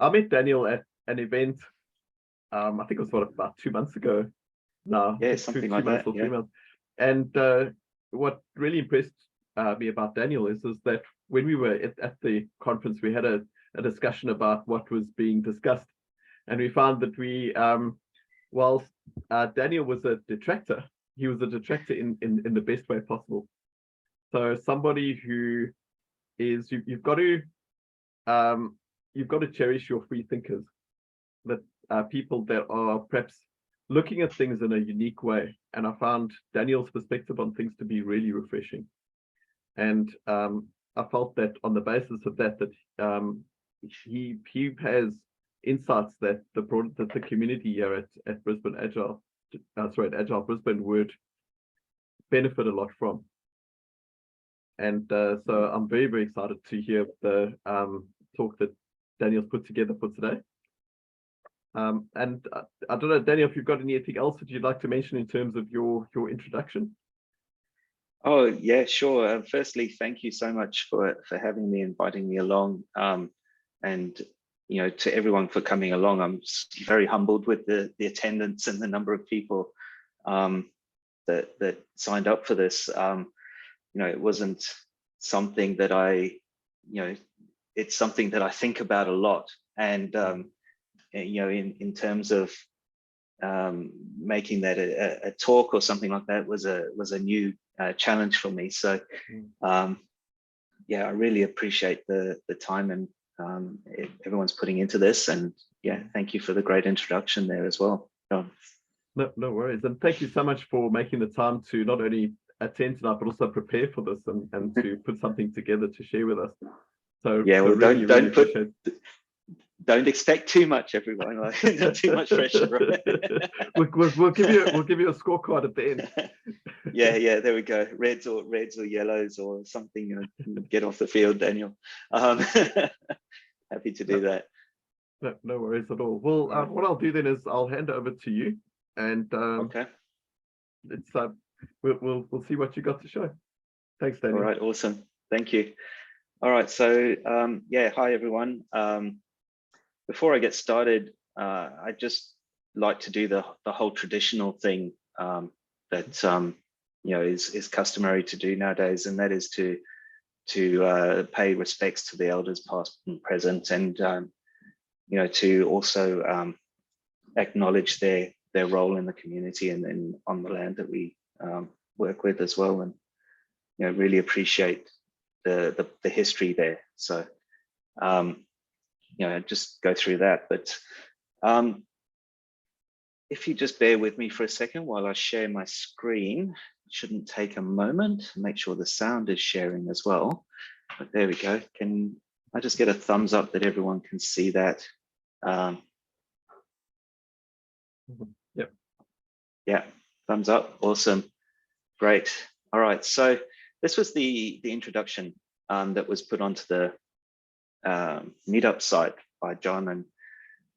I met Daniel at an event. I think it was about 2 months ago. No, Yeah, two, something two like months that. or Yeah. 3 months. And what really impressed me about Daniel is that when we were at the conference, we had a discussion about what was being discussed, and we found that whilst Daniel was a detractor, he was a detractor in the best way possible. So somebody who is you've got to cherish your free thinkers, that people that are perhaps looking at things in a unique way. And I found Daniel's perspective on things to be really refreshing. And I felt that on the basis of that he has insights that the community here at Brisbane Agile, at Agile Brisbane would benefit a lot from. And so I'm very, very excited to hear the talk that Daniel's put together for today. And I don't know, Daniel, if you've got anything else that you'd like to mention in terms of your introduction. Oh yeah, sure. Firstly, thank you so much for having me, inviting me along, and to everyone for coming along. I'm very humbled with the attendance and the number of people that signed up for this. It wasn't something that it's something that I think about a lot, and in terms of making that a talk or something like that was a new challenge for me. So yeah, I really appreciate the time and everyone's putting into this, and yeah, thank you for the great introduction there as well. No worries, and thank you so much for making the time to not only attend tonight but also prepare for this and to put something together to share with us. So yeah, well, really, don't expect too much, everyone. Like, not too much pressure. Right? we'll give you a scorecard at the end. yeah, there we go. Reds or yellows or something. Get off the field, Daniel. Happy to do that. No worries at all. Well, what I'll do then is I'll hand over to you, and okay. It's we'll see what you got to show. Thanks, Daniel. All right, awesome. Thank you. All right, so yeah, hi everyone. Before I get started, I just like to do the whole traditional thing that is customary to do nowadays, and that is to pay respects to the elders past and present, and to also acknowledge their role in the community and on the land that we work with as well, and really appreciate the history there. So just go through that. But if you just bear with me for a second while I share my screen, it shouldn't take a moment. Make sure the sound is sharing as well. But there we go. Can I just get a thumbs up that everyone can see that? Yep. Yeah, thumbs up. Awesome. Great. All right. So this was the introduction that was put onto the meetup site by John,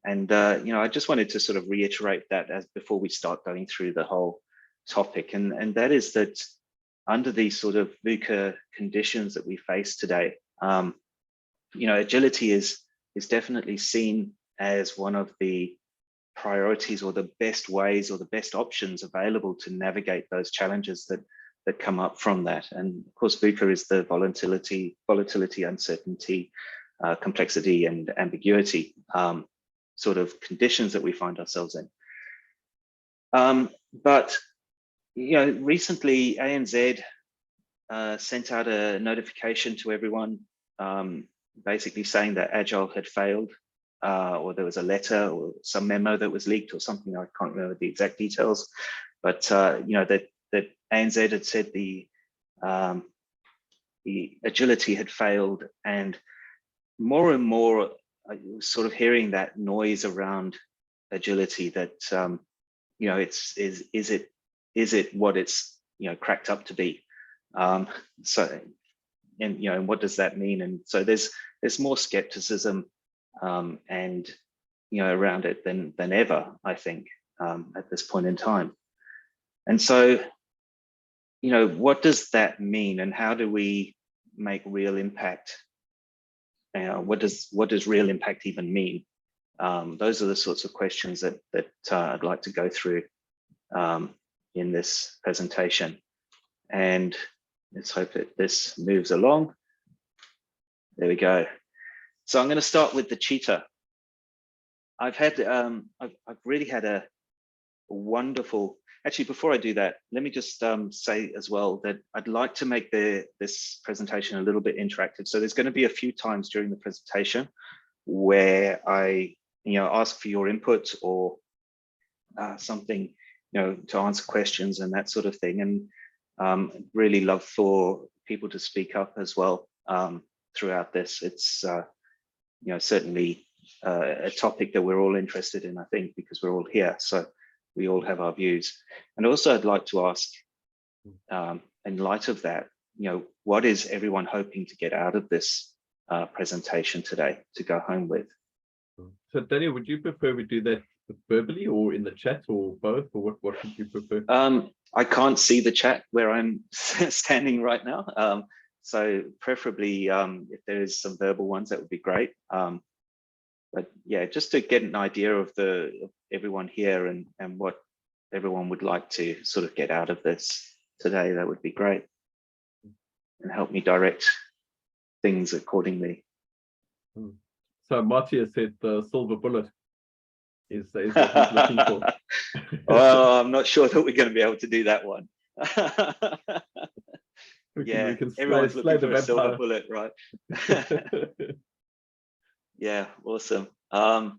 and I just wanted to sort of reiterate that as before we start going through the whole topic, and that is that under these sort of VUCA conditions that we face today, agility is definitely seen as one of the priorities or the best ways or the best options available to navigate those challenges that come up from that. And of course, VUCA is the volatility, uncertainty, complexity, and ambiguity sort of conditions that we find ourselves in. But recently ANZ sent out a notification to everyone, basically saying that Agile had failed, or there was a letter or some memo that was leaked or something. I can't remember the exact details, but that ANZ had said the agility had failed, and more I was sort of hearing that noise around agility, that is it what it's cracked up to be? So and what does that mean? And so there's more skepticism and around it than ever, I think, at this point in time. And so what does that mean, and how do we make real impact what does real impact even mean? Those are the sorts of questions that I'd like to go through in this presentation. And let's hope that this moves along. There we go. So I'm going to start with the cheetah. I've really had a wonderful, actually, before I do that, let me just say as well that I'd like to make this presentation a little bit interactive. So there's going to be a few times during the presentation where I ask for your input or something, to answer questions and that sort of thing. And really love for people to speak up as well throughout this. It's certainly a topic that we're all interested in, I think, because we're all here. So we all have our views. And also I'd like to ask, in light of that, what is everyone hoping to get out of this presentation today to go home with? So Daniel, would you prefer we do that verbally or in the chat or both, or what would you prefer? I can't see the chat where I'm standing right now. So preferably if there is some verbal ones, that would be great. But yeah, just to get an idea of everyone here and what everyone would like to sort of get out of this today, that would be great. And help me direct things accordingly. So Marty has said the silver bullet is what he's looking for. Well, I'm not sure that we're going to be able to do that one. we can everyone's slay looking the for a silver vampire. bullet, right? Yeah, awesome. Yeah,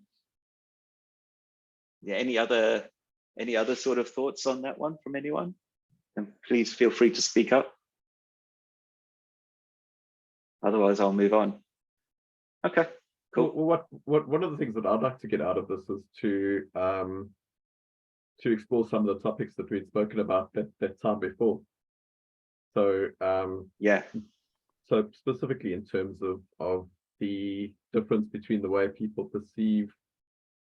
any other sort of thoughts on that one from anyone? And please feel free to speak up. Otherwise, I'll move on. Okay, cool. Well, one of the things that I'd like to get out of this is to explore some of the topics that we'd spoken about that time before. So yeah. So specifically in terms of the difference between the way people perceive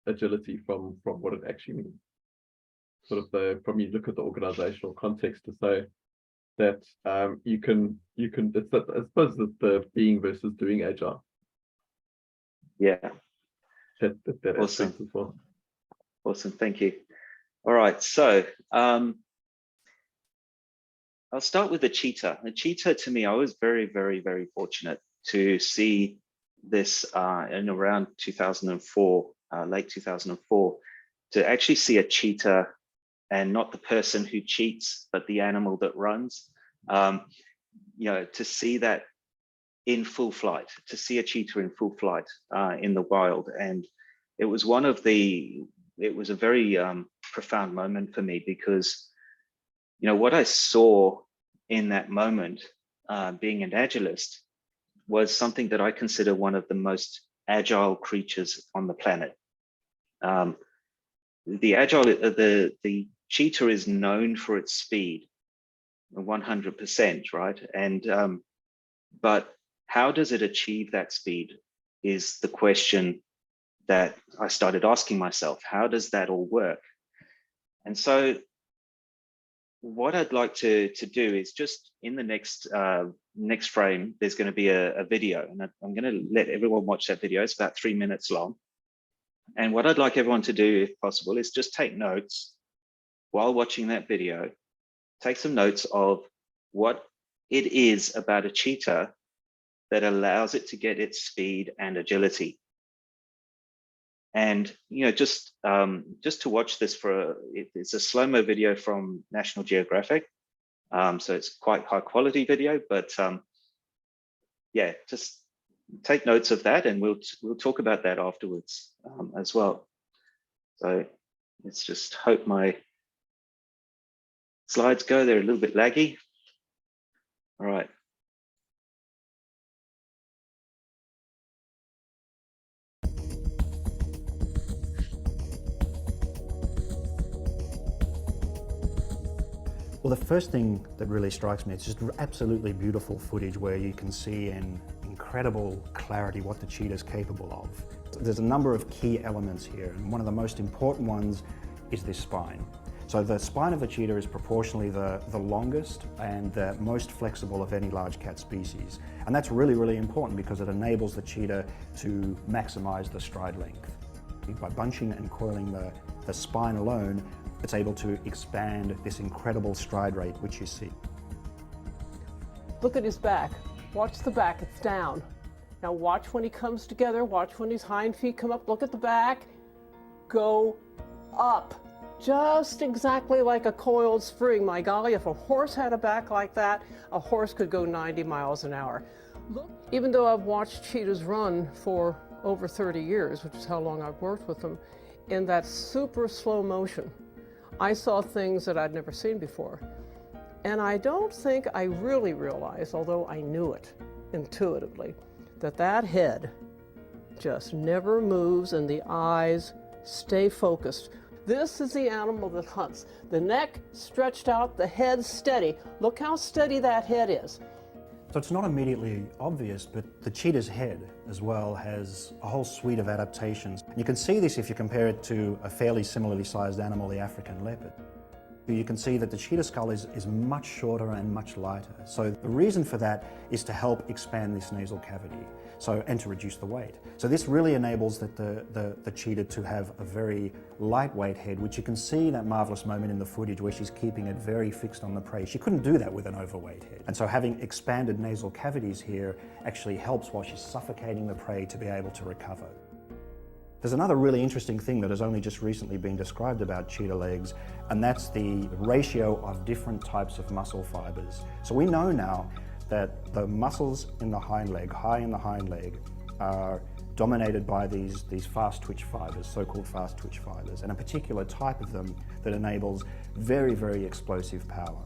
agility from what it actually means. Sort of from you look at the organizational context to say that you can it's that, I suppose that the being versus doing agile. Yeah. That Awesome. aspect as well. Awesome, thank you. All right, so I'll start with the cheetah. The cheetah, to me, I was very, very, very fortunate to see this in around 2004, late 2004, to actually see a cheetah and not the person who cheats, but the animal that runs. To see that in full flight, to see a cheetah in full flight in the wild. And it was a very profound moment for me because, what I saw in that moment, being an agilist, was something that I consider one of the most agile creatures on the planet. The cheetah is known for its speed, 100%, right? And but how does it achieve that speed is the question that I started asking myself. How does that all work? And so what I'd like to do is just in the next frame, there's going to be a video, and I'm going to let everyone watch that video. It's about 3 minutes long. And what I'd like everyone to do, if possible, is just take notes while watching that video. Take some notes of what it is about a cheetah that allows it to get its speed and agility. And just to watch this it's a slow-mo video from National Geographic, so it's quite high quality video. But yeah, just take notes of that, and we'll talk about that afterwards as well. So let's just hope my slides go. They're a little bit laggy. All right. Well, the first thing that really strikes me, it's just absolutely beautiful footage where you can see in incredible clarity what the cheetah is capable of. There's a number of key elements here, and one of the most important ones is this spine. So So the spine of the cheetah is proportionally the longest and the most flexible of any large cat species. And that's really, really important because it enables the cheetah to maximize the stride length. By bunching and coiling the spine alone, it's able to expand this incredible stride rate which you see. Look at his back. Watch the back, it's down. Now watch when he comes together, watch when his hind feet come up, look at the back, go up. Just exactly like a coiled spring. My golly, if a horse had a back like that, a horse could go 90 miles an hour. Look, even though I've watched cheetahs run for over 30 years, which is how long I've worked with them, in that super slow motion, I saw things that I'd never seen before. And I don't think I really realized, although I knew it intuitively, that that head just never moves and the eyes stay focused. This is the animal that hunts. The neck stretched out, the head steady. Look how steady that head is. So it's not immediately obvious, but the cheetah's head as well has a whole suite of adaptations. You can see this if you compare it to a fairly similarly sized animal, the African leopard. You can see that the cheetah skull is much shorter and much lighter. So the reason for that is to help expand this nasal cavity and to reduce the weight. So this really enables the cheetah to have a very lightweight head, which you can see that marvelous moment in the footage where she's keeping it very fixed on the prey. She couldn't do that with an overweight head. And so having expanded nasal cavities here actually helps while she's suffocating the prey to be able to recover. There's another really interesting thing that has only just recently been described about cheetah legs, and that's the ratio of different types of muscle fibers. So we know now that the muscles in the hind leg, high in the hind leg, are dominated by these fast twitch fibers, so-called fast twitch fibers, and a particular type of them that enables very, very explosive power.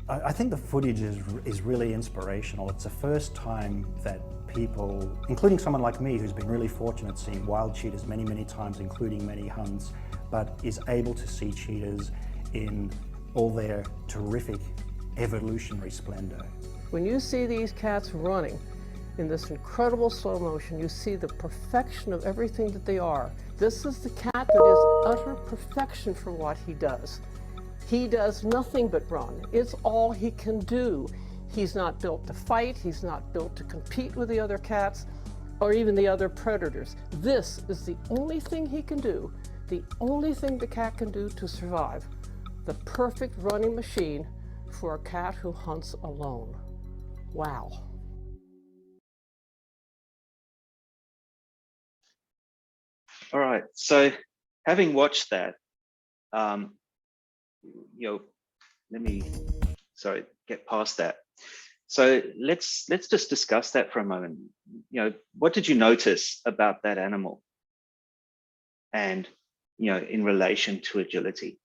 I think the footage is really inspirational. It's the first time that people, including someone like me who's been really fortunate seeing wild cheetahs many, many times, including many hunts, but is able to see cheetahs in all their terrific evolutionary splendor. When you see these cats running in this incredible slow motion, you see the perfection of everything that they are. This is the cat that is utter perfection for what he does. He does nothing but run. It's all he can do. He's not built to fight. He's not built to compete with the other cats or even the other predators. This is the only thing he can do, the only thing the cat can do to survive. The perfect running machine for a cat who hunts alone. Wow. All right, so having watched that, let me, get past that. So let's just discuss that for a moment. What did you notice about that animal? And, in relation to agility?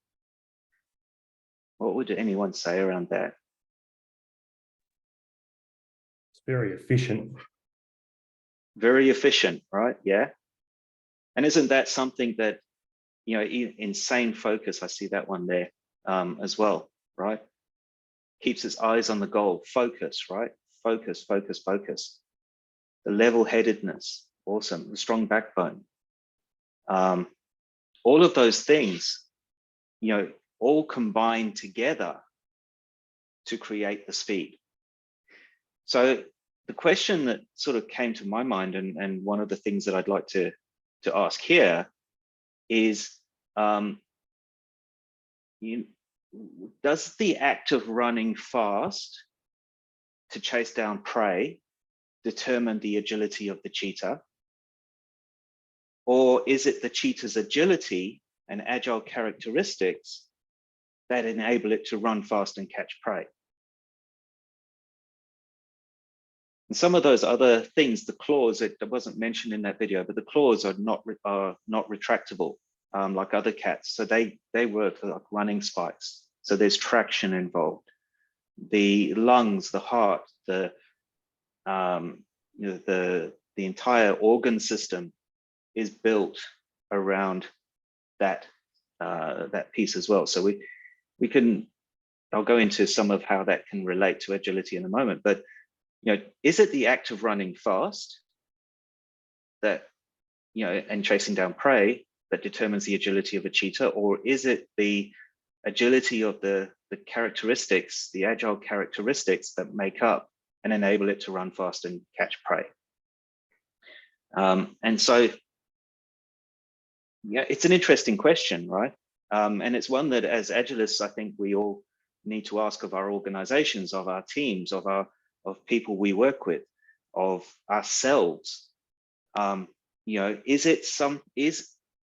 What would anyone say around that? It's very efficient. Very efficient, right? Yeah. And isn't that something that, insane focus, I see that one there as well, right? Keeps its eyes on the goal, focus, right? Focus, focus, focus. The level-headedness, awesome. The strong backbone. All of those things, all combine together to create the speed. So the question that sort of came to my mind, and one of the things that I'd like to ask here is, does the act of running fast to chase down prey determine the agility of the cheetah? Or is it the cheetah's agility and agile characteristics that enable it to run fast and catch prey? And some of those other things, the claws, it wasn't mentioned in that video, but the claws are not retractable like other cats. So they work like running spikes. So there's traction involved. The lungs, the heart, the entire organ system is built around that piece as well. So we can, I'll go into some of how that can relate to agility in a moment, but is it the act of running fast that, and chasing down prey that determines the agility of a cheetah, or is it the agility of the characteristics, the agile characteristics that make up and enable it to run fast and catch prey. And so, yeah, it's an interesting question, right? And it's one that as agilists, I think we all need to ask of our organizations, of our teams, of people we work with, of ourselves. You know,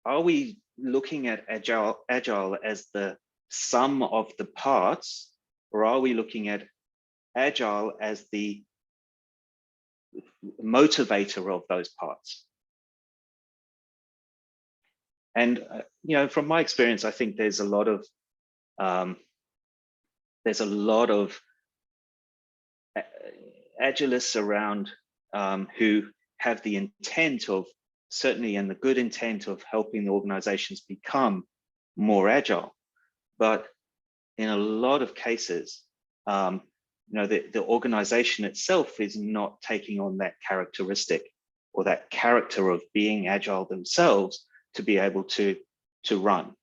are we looking at agile as the sum of the parts, or are we looking at agile as the motivator of those parts? And you know, from my experience, I think there's a lot of agilists around who have the intent of, certainly, and the good intent of helping the organizations become more agile. But in a lot of cases, you know, the organization itself is not taking on that characteristic or that character of being agile themselves to be able to run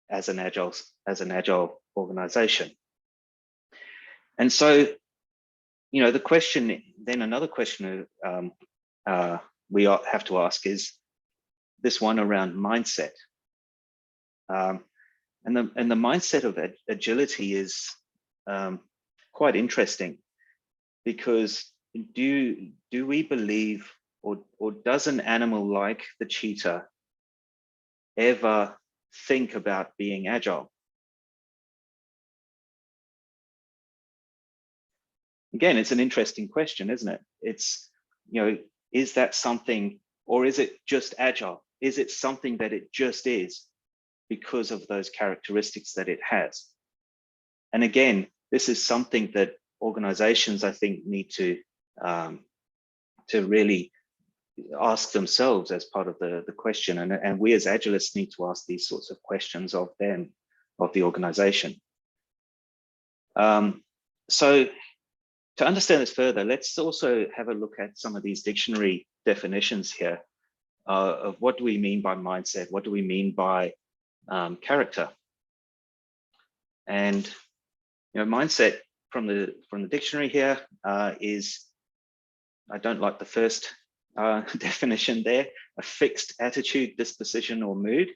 as an agile organization. And so, you know, the question, then another question we have to ask is this one around mindset. And the mindset of agility is quite interesting, because do we believe, or does an animal like the cheetah ever think about being agile? Again, it's an interesting question, isn't it? It's, you know, is that something, or is it just agile? Is it something that it just is because of those characteristics that it has? And again, this is something that organizations, I think, need to really ask themselves as part of the question. And we as agilists need to ask these sorts of questions of them, of the organization. So to understand this further, let's also have a look at some of these dictionary definitions here of what do we mean by mindset? What do we mean by character? And you know, mindset from the dictionary here is, I don't like the first definition there, a fixed attitude, disposition, or mood.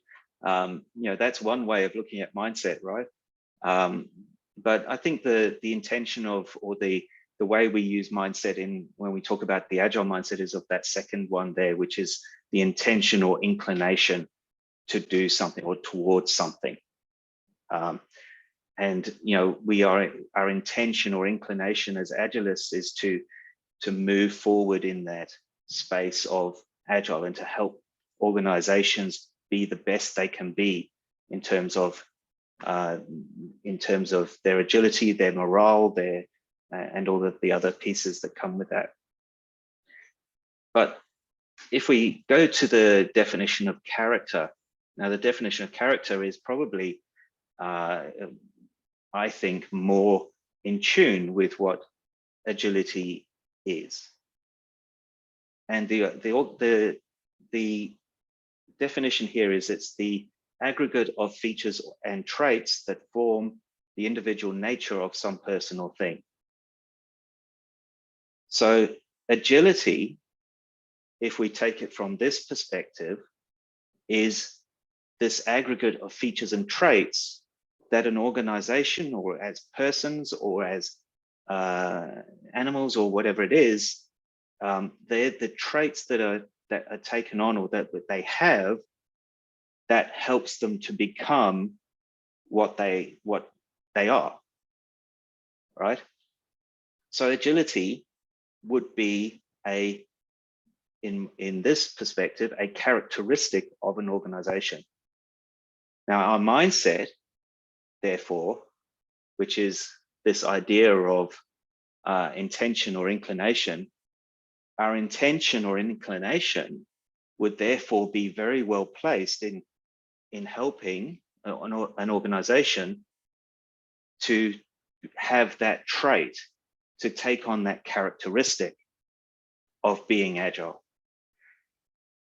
You know, that's one way of looking at mindset, right? But I think the intention of, or the way we use mindset when we talk about the agile mindset is of that second one there, which is the intention or inclination to do something or towards something. And you know, our intention or inclination as agilists is to move forward in that space of agile and to help organizations be the best they can be in terms of their agility, their morale, and all of the other pieces that come with that. But if we go to the definition of character, now the definition of character is probably, I think, more in tune with what agility is. And the definition here is it's the aggregate of features and traits that form the individual nature of some person or thing. So agility, if we take it from this perspective, is this aggregate of features and traits that an organization, or as persons, or as animals, or whatever it is, they're the traits that are taken on, or that they have, that helps them to become what they are, right? So agility would be in this perspective, a characteristic of an organization. Now, our mindset, therefore, which is this idea of intention or inclination, our intention or inclination would therefore be very well placed in helping an organization to have that trait, to take on that characteristic of being agile.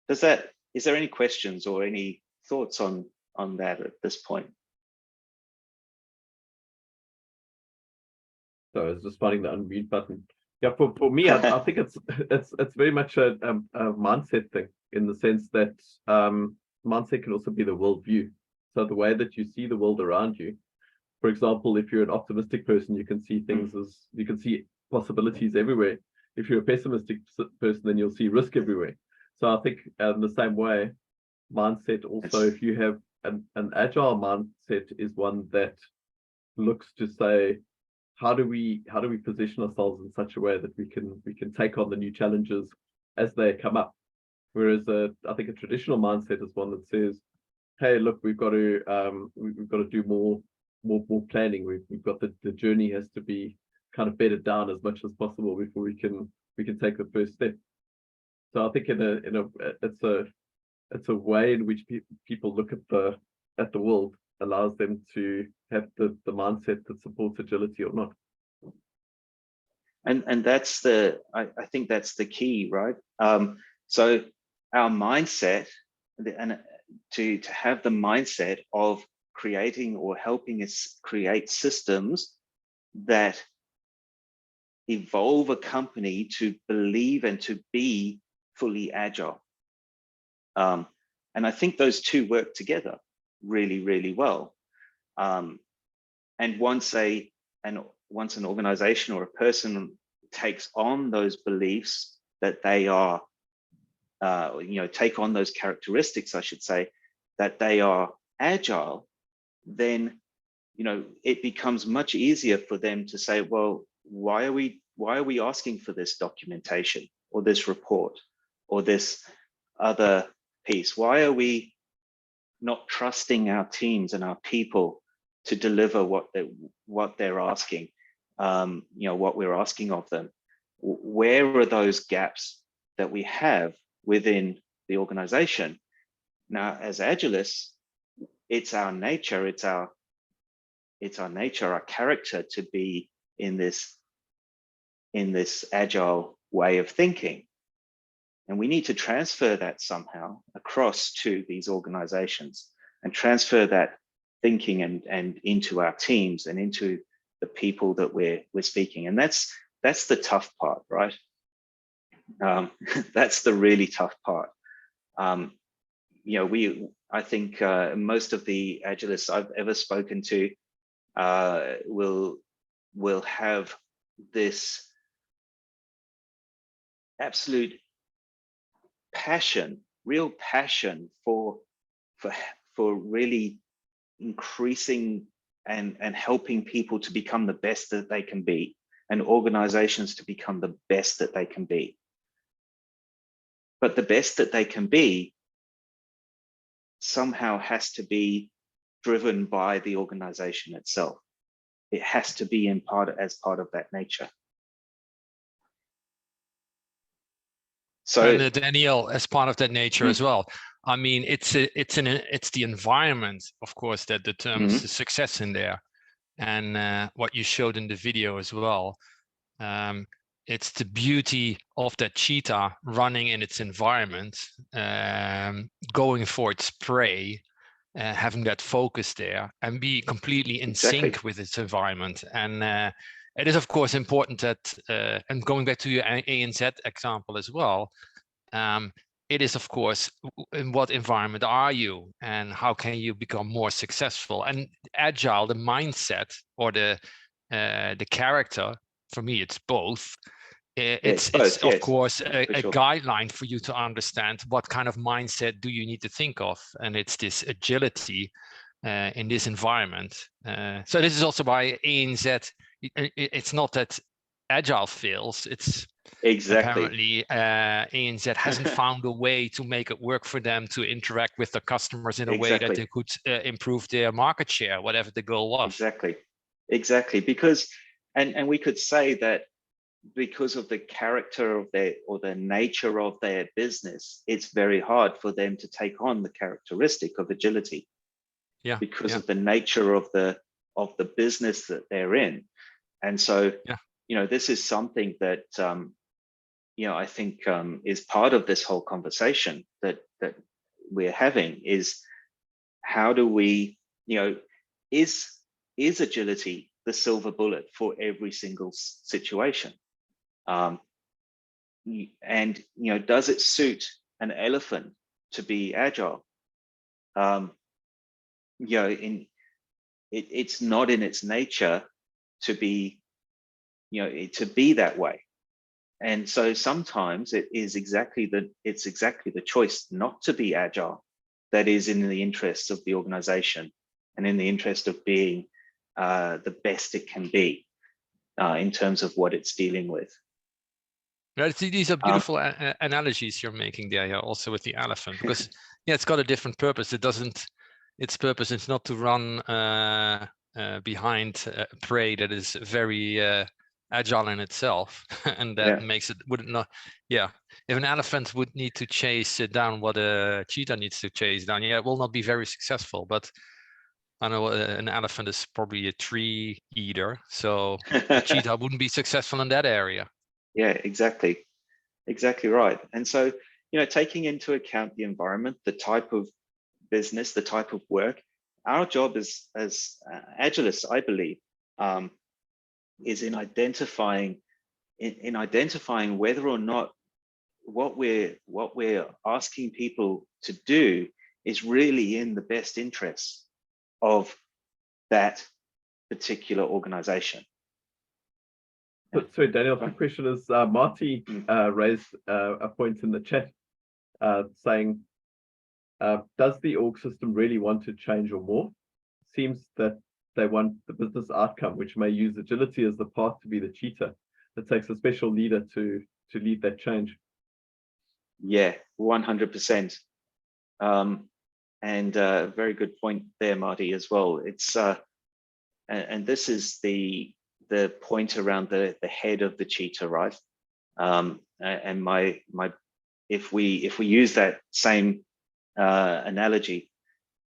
Is there any questions or any thoughts on that at this point? So I was just finding the unmute button. Yeah, for me, I think it's very much a mindset thing, in the sense that mindset can also be the worldview. So the way that you see the world around you. For example, if you're an optimistic person, you can see things as, you can see possibilities everywhere. If you're a pessimistic person, then you'll see risk everywhere. So I think in the same way, mindset also, if you have an agile mindset, is one that looks to say, how do we position ourselves in such a way that we can take on the new challenges as they come up. Whereas I think a traditional mindset is one that says, hey, look, we've got to do more planning. We've got the journey has to be kind of bedded down as much as possible before we can take the first step. So I think it's a way in which people look at the world, allows them to have the mindset that supports agility or not. And that's I think that's the key, right? So our mindset, and to have the mindset of creating or helping us create systems that evolve a company to believe and to be fully agile. And I think those two work together really, really well. And once an organization or a person takes on those beliefs that they are, take on those characteristics, I should say, that they are agile, then, it becomes much easier for them to say, well, why are we asking for this documentation or this report or this other piece? Why are we not trusting our teams and our people to deliver what they're asking, what we're asking of them? Where are those gaps that we have within the organization? Now, as Agilists, it's our nature, our character to be in this agile way of thinking. And we need to transfer that somehow across to these organizations and transfer that thinking and into our teams and into the people that we're speaking. And that's the tough part, right? That's the really tough part. I think most of the Agilists I've ever spoken to will have this absolute passion, real passion for really increasing and helping people to become the best that they can be, and organizations to become the best that they can be. But the best that they can be somehow has to be driven by the organization itself. It has to be as part of that nature. So, and Daniel, as part of that nature as well. I mean, it's the environment, of course, that determines the success in there. And what you showed in the video as well, it's the beauty of that cheetah running in its environment, going for its prey, having that focus there, and be completely in sync with its environment. And it is, of course, important that, and going back to your ANZ example as well, it is, of course, in what environment are you and how can you become more successful? And Agile, the mindset or the character, for me, it's both. It's of course a guideline for you to understand what kind of mindset do you need to think of, and it's this agility in this environment. So this is also why ANZ, it's not that Agile fails, it's apparently ANZ hasn't found a way to make it work for them to interact with the customers in a way that they could improve their market share, whatever the goal was. Exactly, because and we could say that because of the character of the nature of their business, it's very hard for them to take on the characteristic of agility. Because of the nature of the business that they're in. And so this is something that I think is part of this whole conversation that we're having, is how do we, is agility the silver bullet for every single situation. And does it suit an elephant to be agile? It's not in its nature to be, to be that way. And so sometimes it's exactly the choice not to be agile that is in the interests of the organization and in the interest of being the best it can be in terms of what it's dealing with. Yeah, these are beautiful analogies you're making there, yeah, also with the elephant, because yeah, it's got a different purpose. Its purpose is not to run behind prey that is very agile in itself, and that makes it if an elephant would need to chase down what a cheetah needs to chase down, it will not be very successful. But I know an elephant is probably a tree eater, so a cheetah wouldn't be successful in that area. Yeah, exactly right. And so taking into account the environment, the type of business, the type of work, our job as Agilists, I believe, is in identifying whether or not what we're asking people to do is really in the best interests of that particular organization. So Daniel, the question is, Marty raised a point in the chat saying, does the org system really want to change or more? Seems that they want the business outcome, which may use agility as the path to be the cheetah. It takes a special leader to lead that change. Yeah, 100%. And very good point there, Marty, as well. It's and this is the point around the head of the cheetah, right? And if we use that same analogy,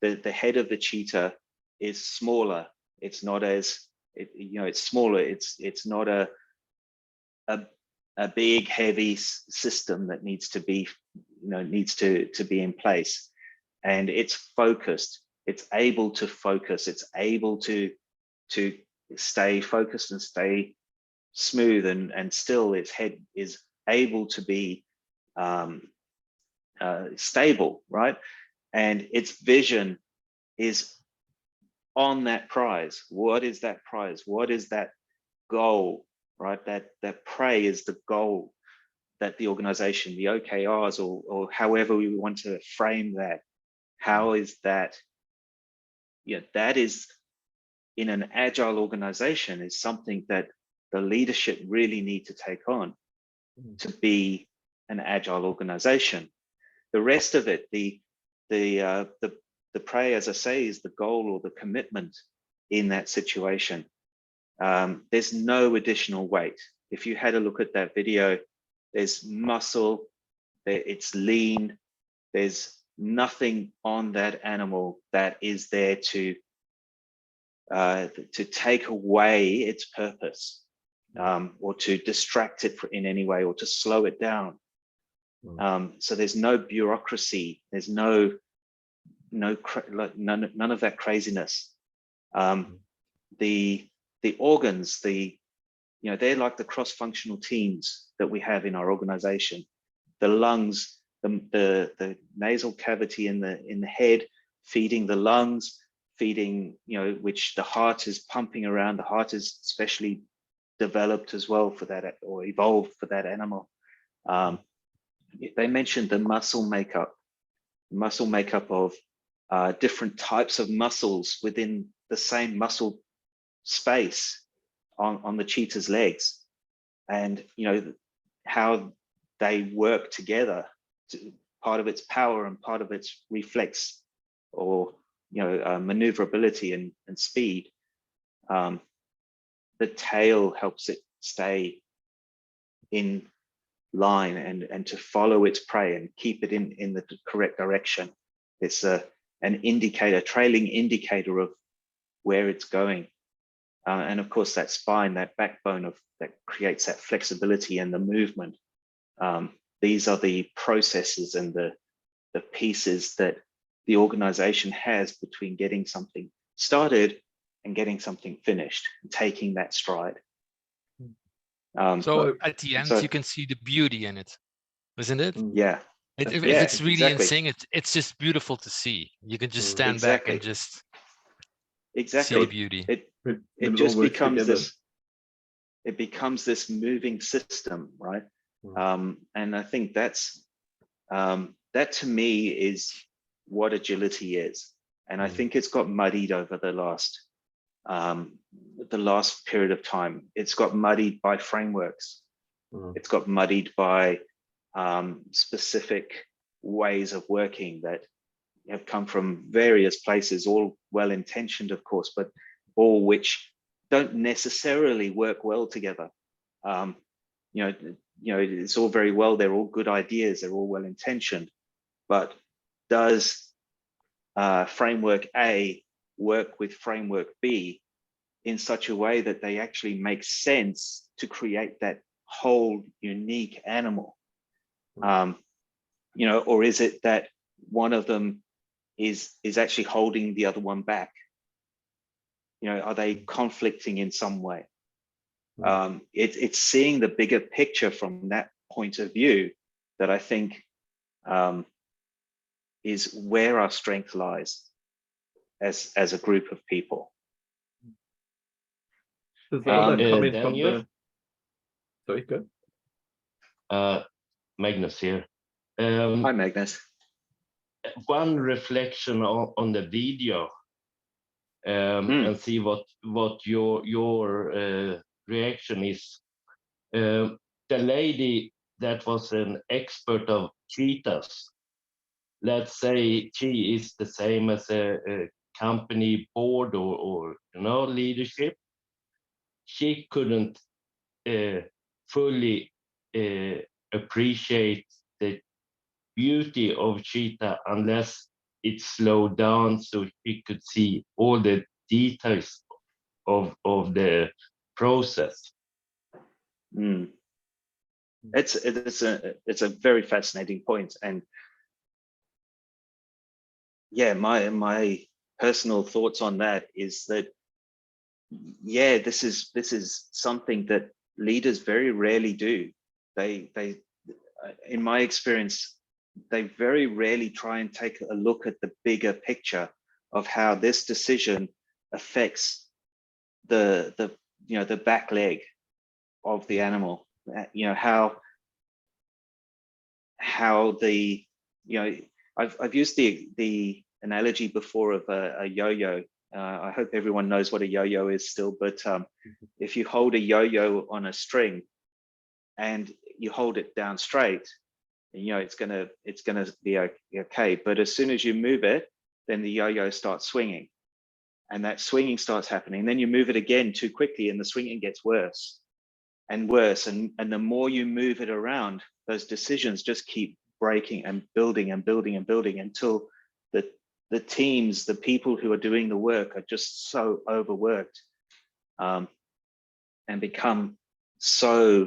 the head of the cheetah is smaller. It's not as it's smaller. It's not a big heavy system that needs to be to be in place, and it's focused. It's able to focus. It's able to stay focused and stay smooth, and still its head is able to be stable, right? And its vision is on that prize. What is that prize? What is that goal, right? That prey is the goal that the organization, the OKRs, or however we want to frame that. How is that? Yeah, that is, in an agile organization, is something that the leadership really need to take on to be an agile organization. The rest of it, the prey, as I say, is the goal or the commitment in that situation. There's no additional weight. If you had a look at that video, there's muscle, it's lean, there's nothing on that animal that is there to take away its purpose, or to distract it in any way, or to slow it down. So there's no bureaucracy, there's none of that craziness. The organs, they're like the cross-functional teams that we have in our organization. The lungs, the nasal cavity in the head, feeding the lungs, feeding, which the heart is pumping around. The heart is specially developed as well for that, or evolved for that animal. They mentioned the muscle makeup of different types of muscles within the same muscle space on the cheetah's legs, and how they work together, part of its power and part of its reflex, or maneuverability and speed. The tail helps it stay in line and to follow its prey and keep it in the correct direction. It's an indicator, trailing indicator of where it's going. And of course, that spine, that backbone that creates that flexibility and the movement. These are the processes and the pieces that the organization has between getting something started and getting something finished, taking that stride. So at the end, so- you can see the beauty in it, isn't it? Yeah, If Yeah, it's really exactly. insane, it's just beautiful to see. You can just stand back and just see the exactly. beauty. It When it just all works becomes together. this. It becomes this moving system, right? And I think that's that to me is what agility is. And I think it's got muddied over the last period of time. It's got muddied by frameworks. It's got muddied by specific ways of working that have come from various places, all well-intentioned, of course, but all which don't necessarily work well together. It's all very well, they're all good ideas, they're all well-intentioned, but does framework A work with framework B in such a way that they actually make sense to create that whole unique animal? Or is it that one of them is actually holding the other one back? Are they conflicting in some way? It's seeing the bigger picture from that point of view that I think is where our strength lies as a group of people. There's another comment from Daniel? Sorry, go. Magnus here. Hi, Magnus. One reflection on the video, and see what your reaction is. The lady that was an expert of cheetahs, let's say she is the same as a company board or leadership. She couldn't fully appreciate the beauty of cheetah unless it slowed down so she could see all the details of the process. It's a very fascinating point, and yeah, my personal thoughts on that is that this is something that leaders very rarely do. They in my experience, they very rarely try and take a look at the bigger picture of how this decision affects the back leg of the animal. How the I've used the analogy before of a yo-yo. I hope everyone knows what a yo-yo is still, but if you hold a yo-yo on a string and you hold it down straight, it's gonna be okay. But as soon as you move it, then the yo-yo starts swinging, and that swinging starts happening. Then you move it again too quickly, and the swinging gets worse and worse. And the more you move it around, those decisions just keep breaking and building and building and building until the teams, the people who are doing the work, are just so overworked and become so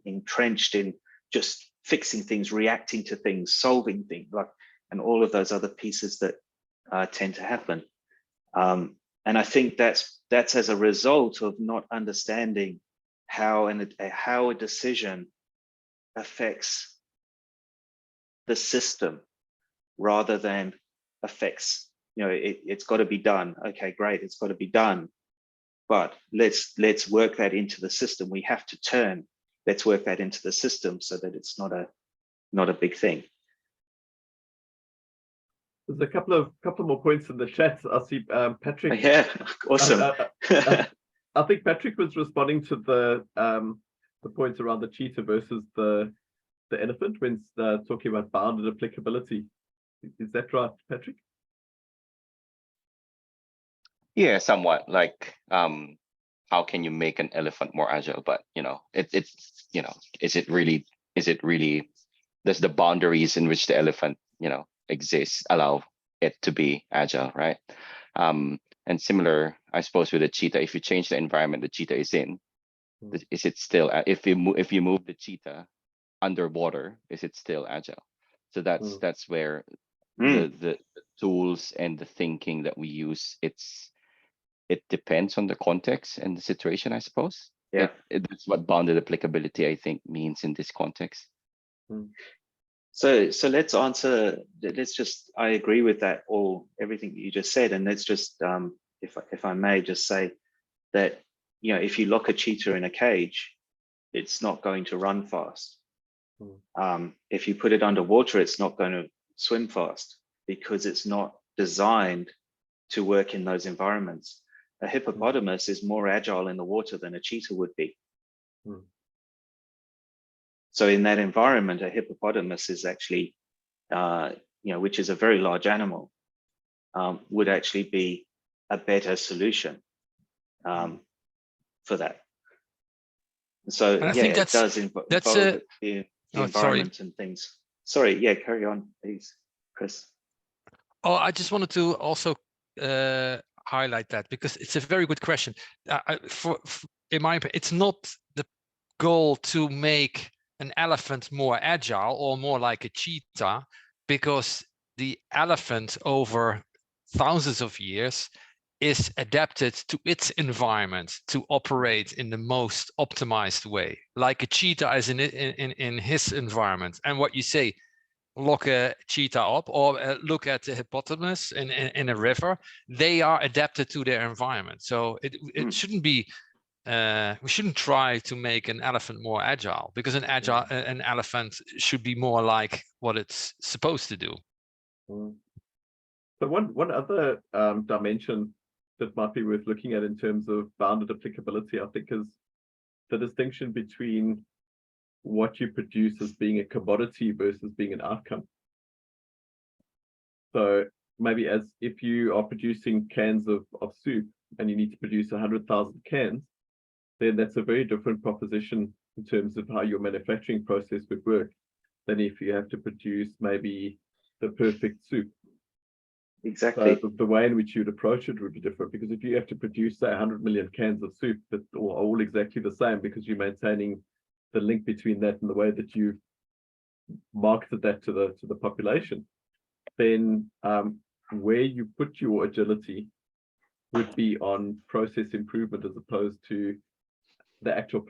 entrenched in just fixing things, reacting to things, solving things, and all of those other pieces that tend to happen. And I think that's as a result of not understanding how a decision affects the system rather than affects, it's got to be done. Okay, great, it's got to be done. But let's work that into the system. We have to turn. Let's work that into the system so that it's not a big thing. There's a couple more points in the chat. I see Patrick. Yeah, awesome. I think Patrick was responding to the points around the cheetah versus the elephant when talking about bounded applicability. Is that right, Patrick? Yeah, somewhat. Like, how can you make an elephant more agile? But is it really? Does the boundaries in which the elephant exists allow it to be agile, right? And similar, I suppose, with the cheetah. If you change the environment the cheetah is in, is it still? If you move the cheetah underwater, is it still agile? So that's where the tools and the thinking that we use, it's it depends on the context and the situation, I suppose. Yeah. That's what bounded applicability, I think, means in this context. So let's answer. I agree with that, or everything that you just said, and let's just, if I may, just say that, you know, if you lock a cheetah in a cage, it's not going to run fast. If you put it underwater, it's not going to swim fast because it's not designed to work in those environments. A hippopotamus is more agile in the water than a cheetah would be. So in that environment, a hippopotamus is actually, you know, which is a very large animal, would actually be a better solution for that. So And I yeah, think it does involve the environment and things. Sorry, yeah, carry on, please, Chris. Oh, I just wanted to also highlight that because it's a very good question. In my opinion, it's not the goal to make an elephant more agile or more like a cheetah, because the elephant over thousands of years is adapted to its environment to operate in the most optimized way, like a cheetah is in his environment. And what you say, lock a cheetah up or look at the hippopotamus in a river, they are adapted to their environment. So it shouldn't be, we shouldn't try to make an elephant more agile, because an elephant should be more like what it's supposed to do. So one other dimension that might be worth looking at in terms of bounded applicability, I think, is the distinction between what you produce as being a commodity versus being an outcome. So maybe as if you are producing cans of soup and you need to produce 100,000 cans, then that's a very different proposition in terms of how your manufacturing process would work than if you have to produce maybe the perfect soup. Exactly. So the way in which you'd approach it would be different, because if you have to produce, say, 100 million cans of soup that are all exactly the same, because you're maintaining the link between that and the way that you've marketed that to the population, then where you put your agility would be on process improvement as opposed to the actual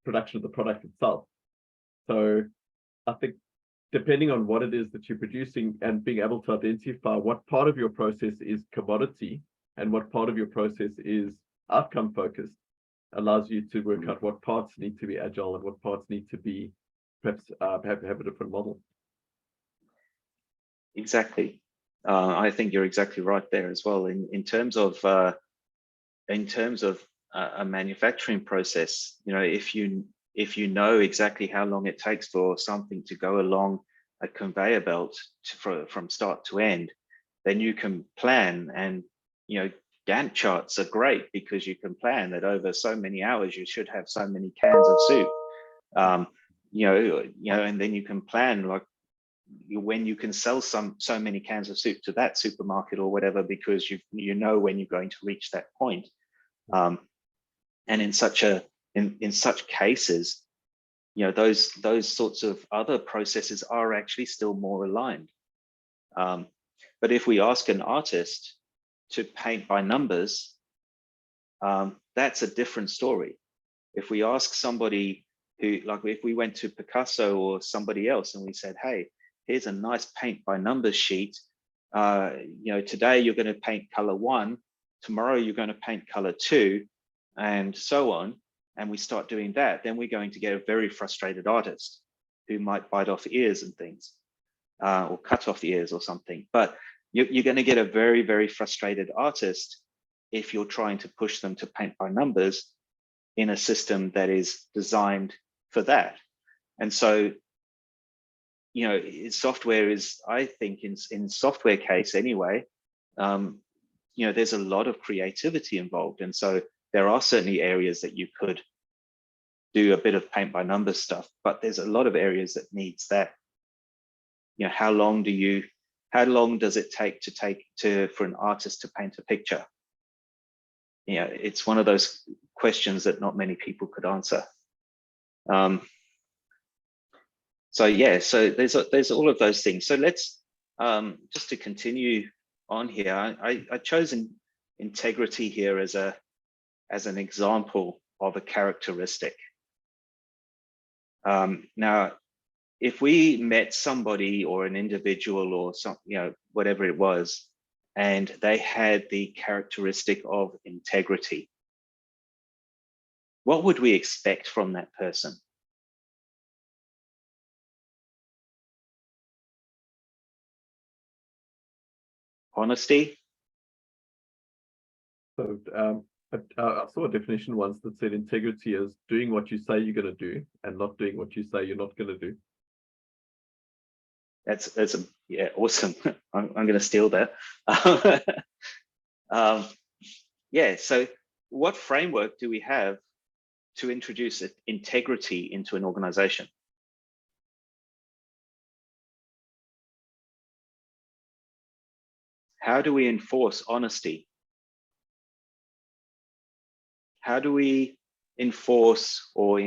production of the product itself. So I think depending on what it is that you're producing and being able to identify what part of your process is commodity and what part of your process is outcome focused allows you to work out what parts need to be agile and what parts need to be perhaps have a different model. Exactly. I think you're exactly right there as well. In terms of a manufacturing process, you know, if you know exactly how long it takes for something to go along a conveyor belt from start to end, then you can plan. And you know, Gantt charts are great because you can plan that over so many hours you should have so many cans of soup. You know, and then you can plan like when you can sell so many cans of soup to that supermarket or whatever, because you know when you're going to reach that point. And in such cases, you know, those sorts of other processes are actually still more aligned. But if we ask an artist to paint by numbers, that's a different story. If we ask somebody who, like if we went to Picasso or somebody else and we said, hey, here's a nice paint by numbers sheet. You know, today you're going to paint color 1, tomorrow you're going to paint color 2, and so on. And we start doing that, then we're going to get a very frustrated artist who might bite off ears and things, or cut off ears or something. But you're going to get a very, very frustrated artist if you're trying to push them to paint by numbers in a system that is designed for that. And so, you know, software is, I think in software case anyway, you know, there's a lot of creativity involved. And so there are certainly areas that you could do a bit of paint by numbers stuff, but there's a lot of areas that needs that. You know, how long does it take for an artist to paint a picture? You know, it's one of those questions that not many people could answer. So yeah, so there's all of those things. So let's just to continue on here. I chosen integrity here as an example of a characteristic. Now, if we met somebody or an individual or some, whatever it was, and they had the characteristic of integrity, what would we expect from that person? Honesty. So I saw a definition once that said integrity is doing what you say you're going to do and not doing what you say you're not going to do. That's yeah, awesome. I'm going to steal that. Yeah. So, what framework do we have to introduce integrity into an organization? How do we enforce honesty? How do we enforce or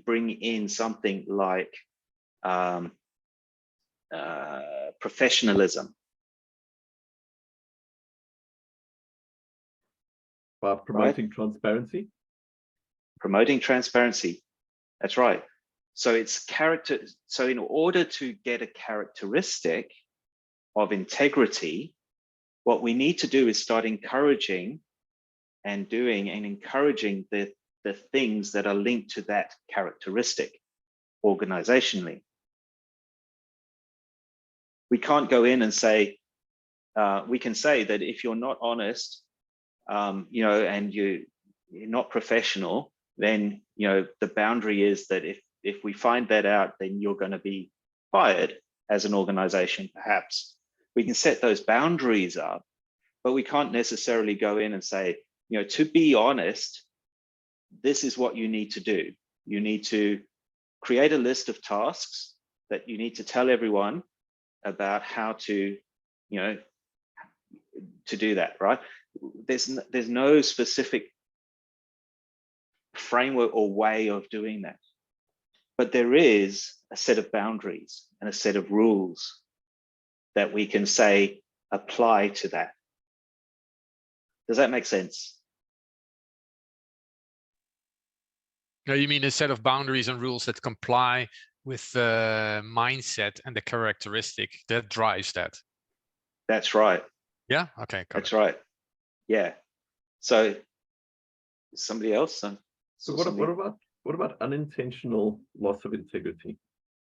bring in something like professionalism? By promoting transparency. Promoting transparency. That's right. So it's character. So in order to get a characteristic of integrity, what we need to do is start encouraging and doing and encouraging the things that are linked to that characteristic organizationally. We can't go in and say, we can say that if you're not honest, and you're not professional, then the boundary is that if we find that out, then you're going to be fired as an organization. Perhaps we can set those boundaries up, but we can't necessarily go in and say, to be honest, this is what you need to do. You need to create a list of tasks that you need to tell everyone about how to do that, right? There's no specific framework or way of doing that, but there is a set of boundaries and a set of rules that we can say apply to that. Does that make sense? No, you mean a set of boundaries and rules that comply with the mindset and the characteristic that drives that. That's right. Yeah. Okay. That's right. Yeah. So somebody else. So what about unintentional loss of integrity?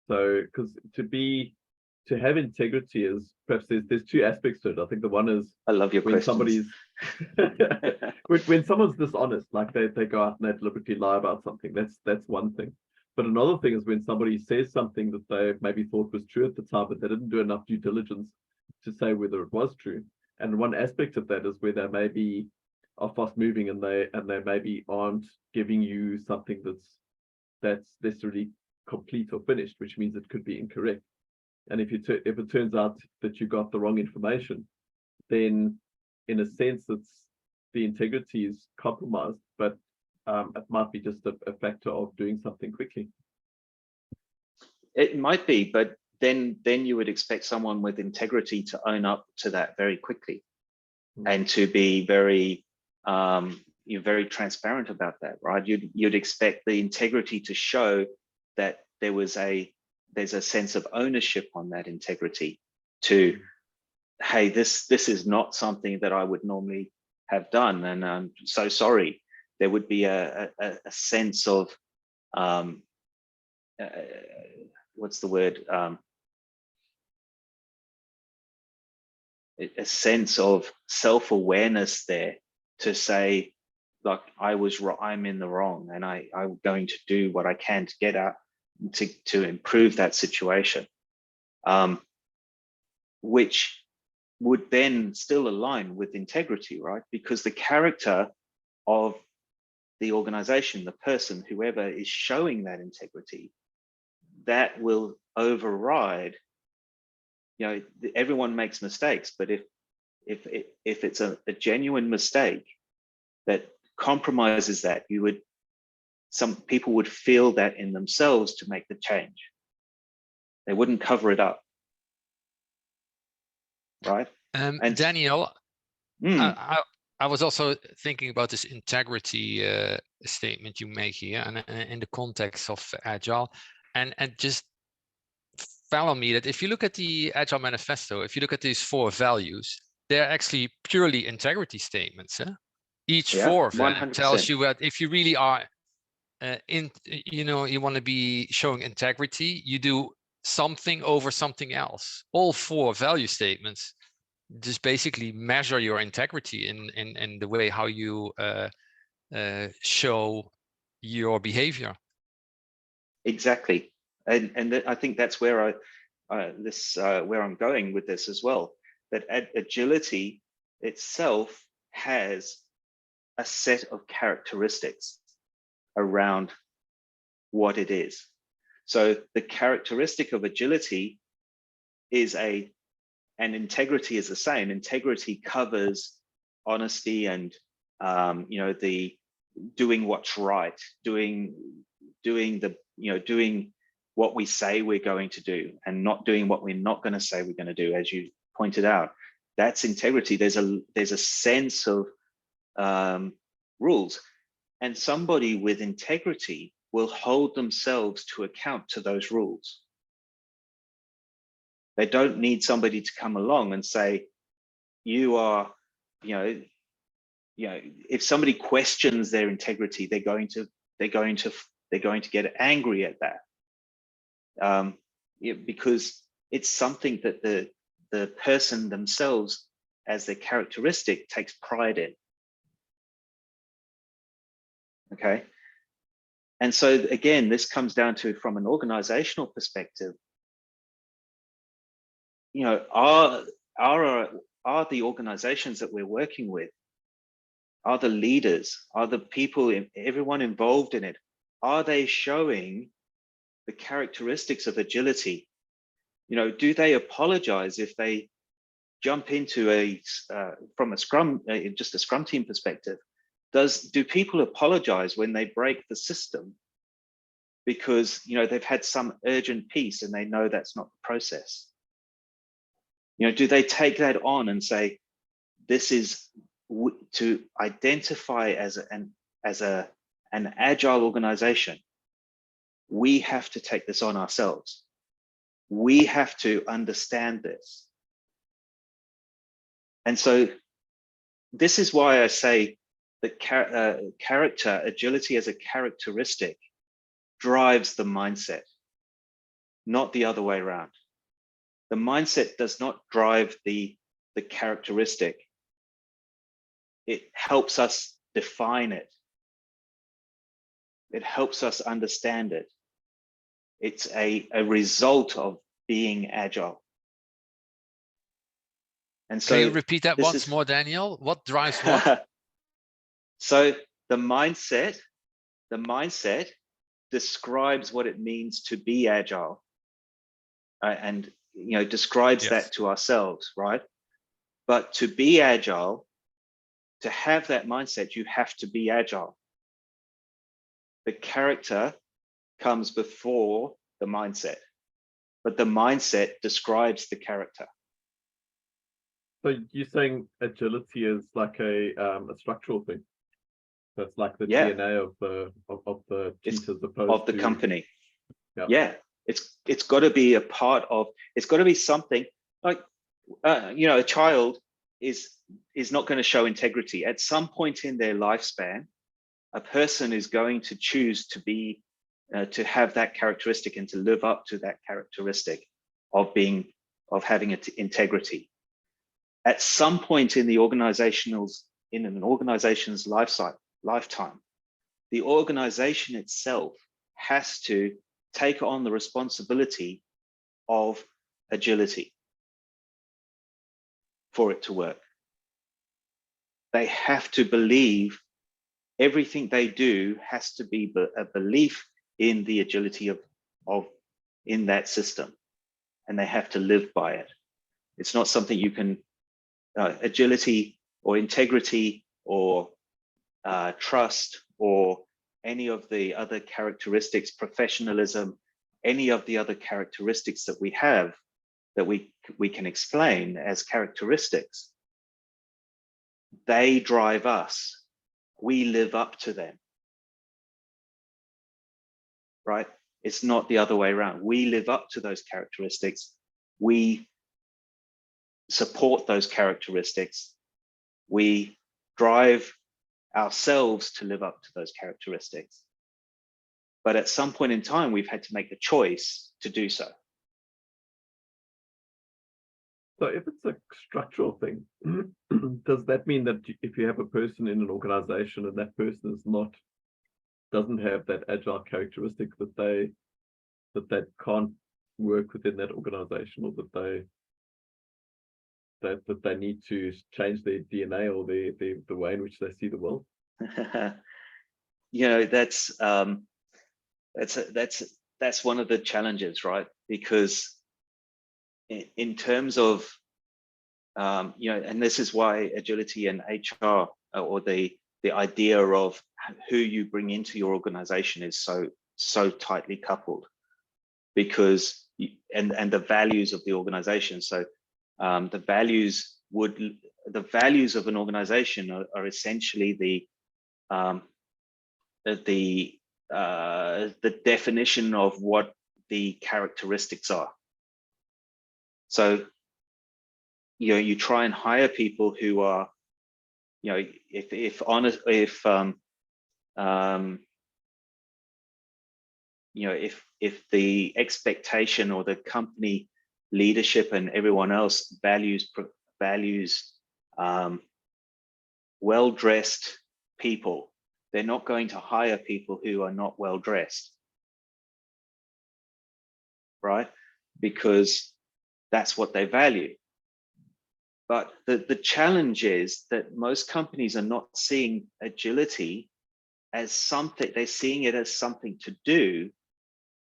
So because to have integrity is perhaps there's two aspects to it. I think the one is I love your when questions. when someone's dishonest, like they go out and they deliberately lie about something. That's one thing. But another thing is when somebody says something that they maybe thought was true at the time, but they didn't do enough due diligence to say whether it was true. And one aspect of that is where they maybe are fast moving and they maybe aren't giving you something that's necessarily complete or finished, which means it could be incorrect. And if it turns out that you got the wrong information, then in a sense the integrity is compromised, but it might be just a factor of doing something quickly. It might be, but then you would expect someone with integrity to own up to that very quickly, and to be very very transparent about that, right? You'd expect the integrity to show that there's a sense of ownership on that integrity. To, hey, this is not something that I would normally have done, and I'm so sorry. There would be a sense of what's the word? A sense of self-awareness there to say, like, I'm in the wrong, and I'm going to do what I can to get out to improve that situation, which would then still align with integrity, right? Because the character of the organization, the person, whoever is showing that integrity, that will override. Everyone makes mistakes, but if it's a genuine mistake that compromises that, some people would feel that in themselves to make the change. They wouldn't cover it up, right? And Daniel, I was also thinking about this integrity statement you make here, and in the context of Agile, and just follow me that if you look at the Agile Manifesto, if you look at these 4 values, they're actually purely integrity statements. Each 4 of them 100%. tells you that if you really are you want to be showing integrity, you do something over something else. All 4 value statements just basically measure your integrity in the way how you show your behavior. Exactly, and I think that's where where I'm going with this as well. That agility itself has a set of characteristics around what it is. So the characteristic of agility is and integrity is the same. Integrity covers honesty and the doing what's right, doing what we say we're going to do, and not doing what we're not going to say we're going to do. As you pointed out, that's integrity. There's a sense of rules, and somebody with integrity will hold themselves to account to those rules. They don't need somebody to come along and say, you are, if somebody questions their integrity, they're going to get angry at that, because it's something that the person themselves, as their characteristic, takes pride in. Okay, and so again, this comes down to, from an organizational perspective, are the organizations that we're working with, are the leaders, are the people, everyone involved in it, are they showing the characteristics of agility? Do they apologize if they jump into from a scrum, just a scrum team perspective? Do people apologize when they break the system because they've had some urgent piece and they know that's not the process? Do they take that on and say, this is to identify as an agile organization? We have to take this on ourselves. We have to understand this. And so this is why I say that character, agility as a characteristic, drives the mindset, not the other way around. The mindset does not drive the characteristic. It helps us define it. It helps us understand it. It's a result of being agile. And so, can you repeat that once more, Daniel? What drives what? So the mindset describes what it means to be agile, and describes Yes. that to ourselves, right? But to be agile, to have that mindset, you have to be agile. The character comes before the mindset, but the mindset describes the character. So you're saying agility is like a structural thing. So it's like the DNA of the teams, as opposed of the to company. Yeah. It's got to be a part of. It's got to be something like a child is not going to show integrity. At some point in their lifespan, a person is going to choose to be to have that characteristic and to live up to that characteristic of having integrity. At some point in an organization's lifetime, the organization itself has to take on the responsibility of agility for it to work. They have to believe everything they do has to be a belief in the agility in that system, and they have to live by it. It's not something you can agility or integrity or trust or any of the other characteristics, professionalism, any of the other characteristics that we have that we can explain as characteristics. they drive us. We live up to them, right? It's not the other way around. We live up to those characteristics. We support those characteristics. We drive ourselves to live up to those characteristics. But at some point in time, we've had to make the choice to do so. So if it's a structural thing, does that mean that if you have a person in an organization and that person doesn't have that agile characteristic, that they can't work within that organization, or that they need to change their DNA or the way in which they see the world? You know, that's one of the challenges, right? Because in terms of you know, and this is why agility and HR, or the idea of who you bring into your organization, is so tightly coupled, because and the values of the organization. So the values of an organization are essentially the definition of what the characteristics are. So, you know, you try and hire people who are, you know, you know, if the expectation or the company leadership and everyone else values well-dressed people, they're not going to hire people who are not well-dressed, right? Because that's what they value. But the challenge is that most companies are not seeing agility as something, they're seeing it as something to do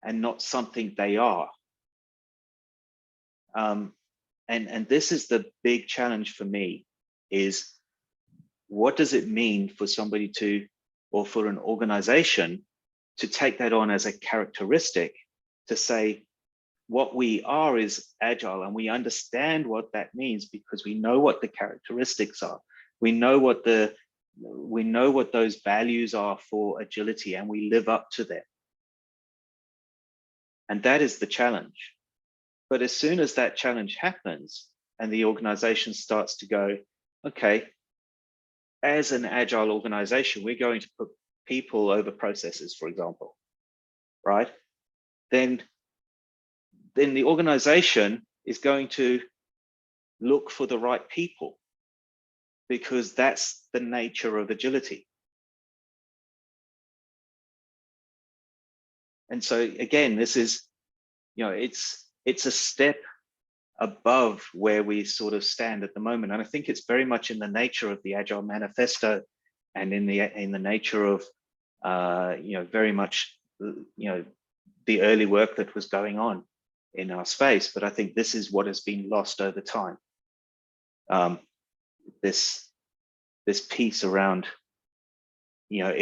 and not something they are. And this is the big challenge for me, is what does it mean for somebody to, or for an organization to take that on as a characteristic, to say what we are is agile, and we understand what that means because we know what the characteristics are. We know what those values are for agility, and we live up to them. And that is the challenge. But as soon as that challenge happens and the organization starts to go, okay, as an agile organization, we're going to put people over processes, for example, right? Then the organization is going to look for the right people, because that's the nature of agility. And so again, this is, you know, it's a step above where we sort of stand at the moment. And I think it's very much in the nature of the Agile Manifesto, and in the nature of you know, very much, you know, the early work that was going on in our space. But I think this is what has been lost over time. This piece around, you know,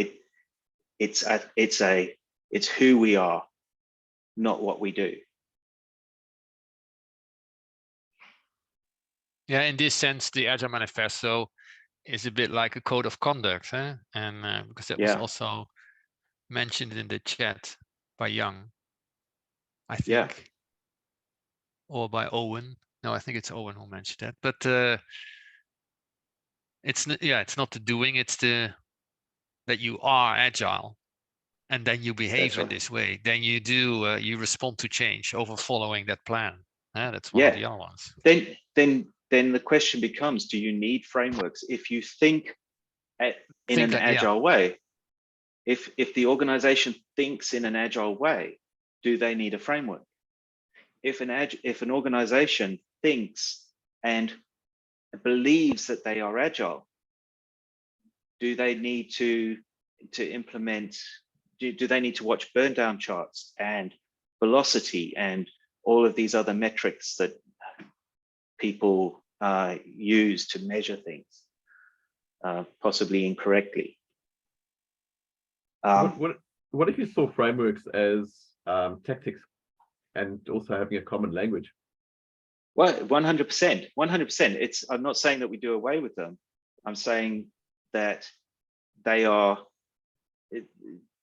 it's who we are, not what we do. Yeah, in this sense, the Agile Manifesto is a bit like a code of conduct, and because that was also mentioned in the chat by Young, I think, or by Owen. No, I think it's Owen who mentioned that. But it's not the doing; it's that you are agile, and then you behave in this way. Then you do you respond to change over following that plan. That's one of the other ones. Then the question becomes, do you need frameworks? If you think in an agile way, if the organization thinks in an agile way, do they need a framework? If an organization thinks and believes that they are agile, do they need to implement, do they need to watch burn down charts and velocity and all of these other metrics that people use to measure things, possibly incorrectly? What if you saw frameworks as tactics and also having a common language? Well, 100%. I'm not saying that we do away with them, I'm saying that they are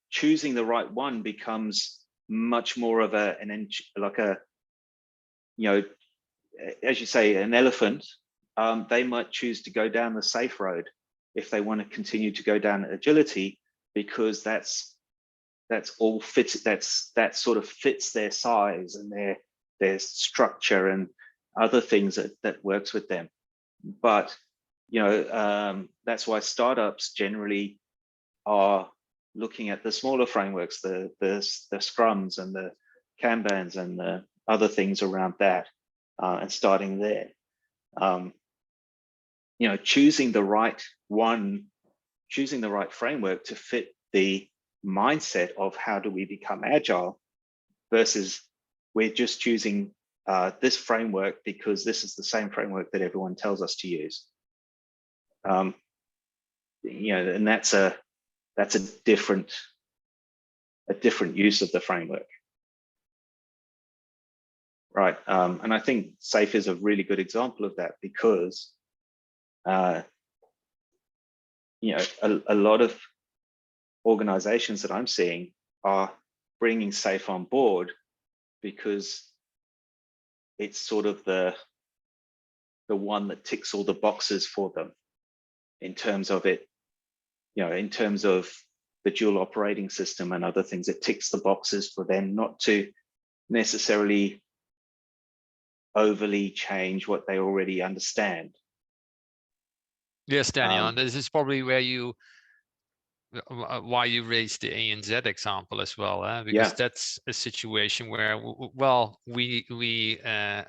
choosing the right one becomes much more of like a, you know, as you say, an elephant. They might choose to go down the safe road if they want to continue to go down agility, because that's all fits, that sort of fits their size and their structure and other things that works with them. But you know, that's why startups generally are looking at the smaller frameworks, the scrums and the kanbans and the other things around that, and starting there. You know, choosing the right one, choosing the right framework to fit the mindset of how do we become agile, versus we're just choosing this framework because this is the same framework that everyone tells us to use. You know, and that's a different use of the framework, right? And I think SAFe is a really good example of that, because you know, a lot of organizations that I'm seeing are bringing SAFe on board because it's sort of the one that ticks all the boxes for them in terms of it, you know, in terms of the dual operating system and other things. It ticks the boxes for them not to necessarily overly change what they already understand. Yes, Daniel, and this is probably where why you raised the ANZ example as well, because that's a situation where, well, we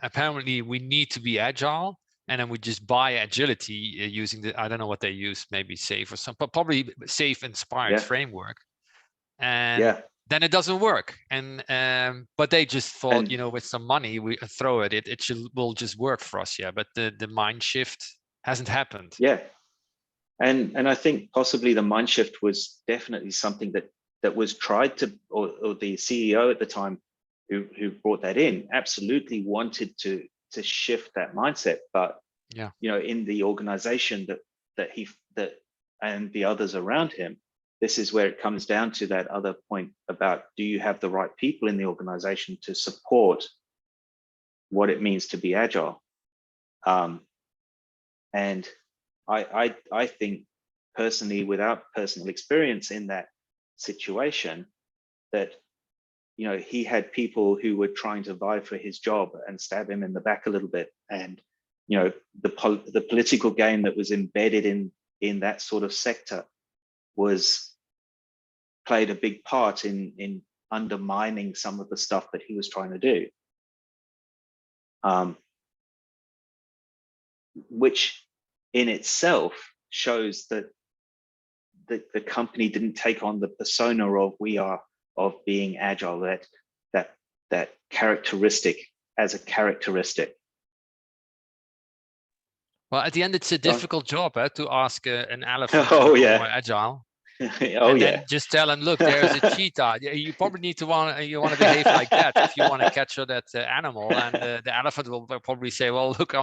apparently we need to be agile, and then we just buy agility using the, I don't know what they use, maybe SAFe or something, but probably SAFe inspired framework, and then it doesn't work. And but they just thought, you know, with some money we throw at it, will just work for us. But the mind shift hasn't happened. And I think possibly the mind shift was definitely something that was tried to, or the CEO at the time who brought that in absolutely wanted to shift that mindset. But you know, in the organization that and the others around him, this is where it comes down to that other point about, do you have the right people in the organization to support what it means to be agile? And I think personally, without personal experience in that situation, that, you know, he had people who were trying to vie for his job and stab him in the back a little bit. And, you know, the political game that was embedded in that sort of sector played a big part in undermining some of the stuff that he was trying to do. Which in itself shows that the company didn't take on the persona of being agile, that characteristic as a characteristic. Well, at the end, it's a difficult job to ask an elephant to become more agile. Then just tell him, look, there's a cheetah. You probably need to want to behave like that if you want to capture that animal. And the elephant will probably say, well, look,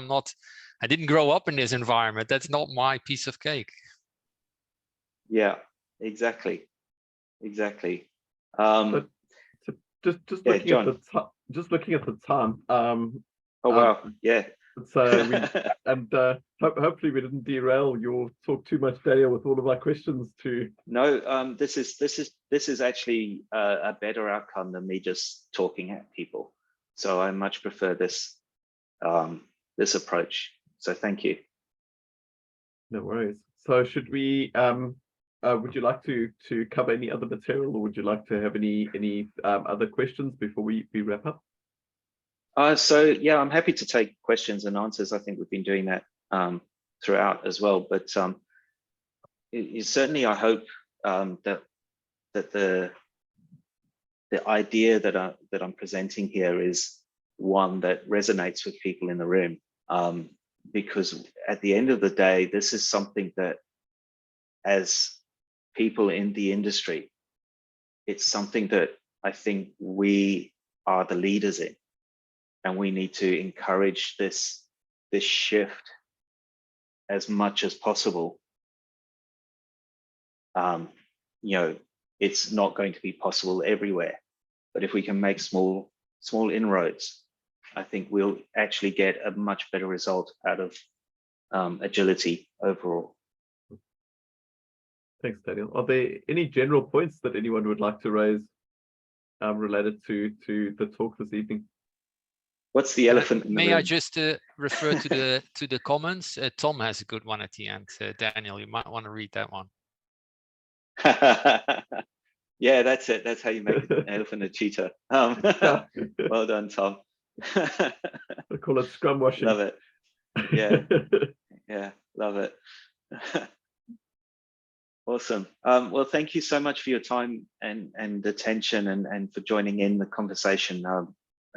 I didn't grow up in this environment. That's not my piece of cake. Yeah, exactly. So just looking at the time. Oh wow, yeah. So hopefully we didn't derail your talk too much, Daniel, with all of our questions to. No, this is actually a better outcome than me just talking at people. So I much prefer this this approach. So thank you. No worries. So should we? Would you like to cover any other material, or would you like to have any other questions before we wrap up? So yeah, I'm happy to take questions and answers. I think we've been doing that throughout as well. But certainly, I hope that the idea that I'm presenting here is one that resonates with people in the room, because at the end of the day, this is something that, as people in the industry, it's something that I think we are the leaders in, and we need to encourage this shift as much as possible, it's not going to be possible everywhere. But if we can make small inroads, I think we'll actually get a much better result out of agility overall. Thanks, Daniel. Are there any general points that anyone would like to raise related to the talk this evening? What's the elephant in the room? May I just refer to the comments? Tom has a good one at the end. Daniel, you might want to read that one. Yeah, that's it. That's how you make an elephant a cheetah. Well done, Tom. I call it scrum washing. Love it. Yeah, yeah, love it. Awesome. Well, thank you so much for your time and attention and for joining in the conversation.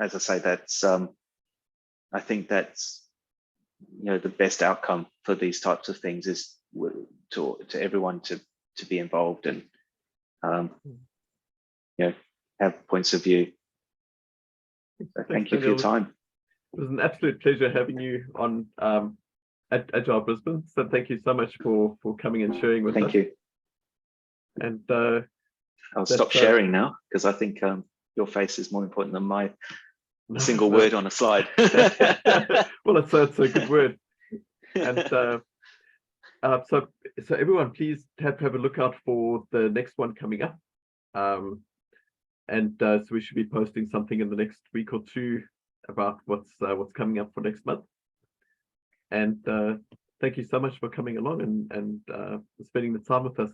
As I say, that's I think that's the best outcome for these types of things is to everyone to be involved and have points of view. So thank you for your time. It was an absolute pleasure having you on at Agile Brisbane. So thank you so much for coming and sharing with us. Thank you. And I'll stop sharing now because I think your face is more important than my single word on a slide. Well, it's a good word. And so everyone, please have a look out for the next one coming up. And so we should be posting something in the next week or two about what's coming up for next month. And thank you so much for coming along and spending the time with us.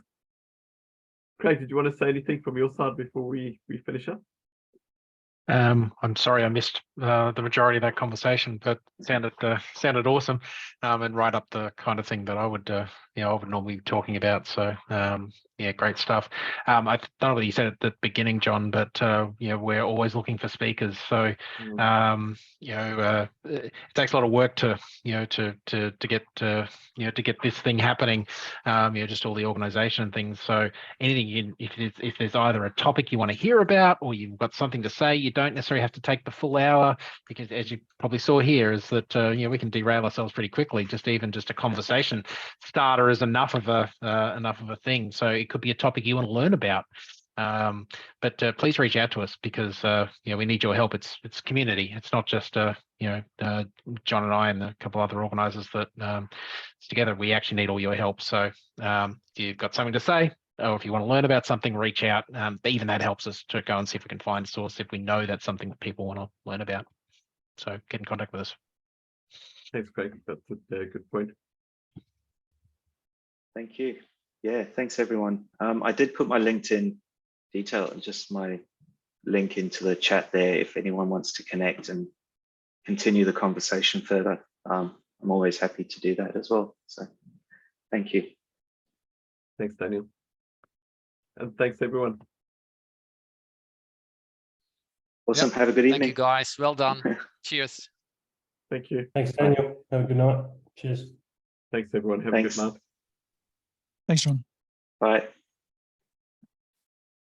Craig, did you want to say anything from your side before we finish up? I'm sorry I missed the majority of that conversation, but sounded awesome, and right up the kind of thing that I would normally be talking about. So yeah, great stuff. I don't know whether you said at the beginning, John, but we're always looking for speakers. So it takes a lot of work to get this thing happening. Just all the organisation and things. So anything, if there's either a topic you want to hear about or you've got something to say, you don't necessarily have to take the full hour, because as you probably saw here is that we can derail ourselves pretty quickly. Just a conversation starter is enough of a thing. So it could be a topic you want to learn about. But please reach out to us because we need your help. It's community. It's not just John and I and a couple other organisers that together we actually need all your help. So if you've got something to say, or if you want to learn about something, reach out. Even that helps us to go and see if we can find a source if we know that's something that people want to learn about. So get in contact with us. Thanks, Craig. That's a good point. Thank you. Yeah, thanks everyone. I did put my LinkedIn detail and just my link into the chat there if anyone wants to connect and continue the conversation further. I'm always happy to do that as well. So thank you. Thanks, Daniel. And thanks, everyone. Awesome. Have a good evening. Thank you, guys. Well done. Cheers. Thank you. Thanks, Daniel. Have a good night. Cheers. Thanks, everyone. Have a good night. Thanks, John. Bye.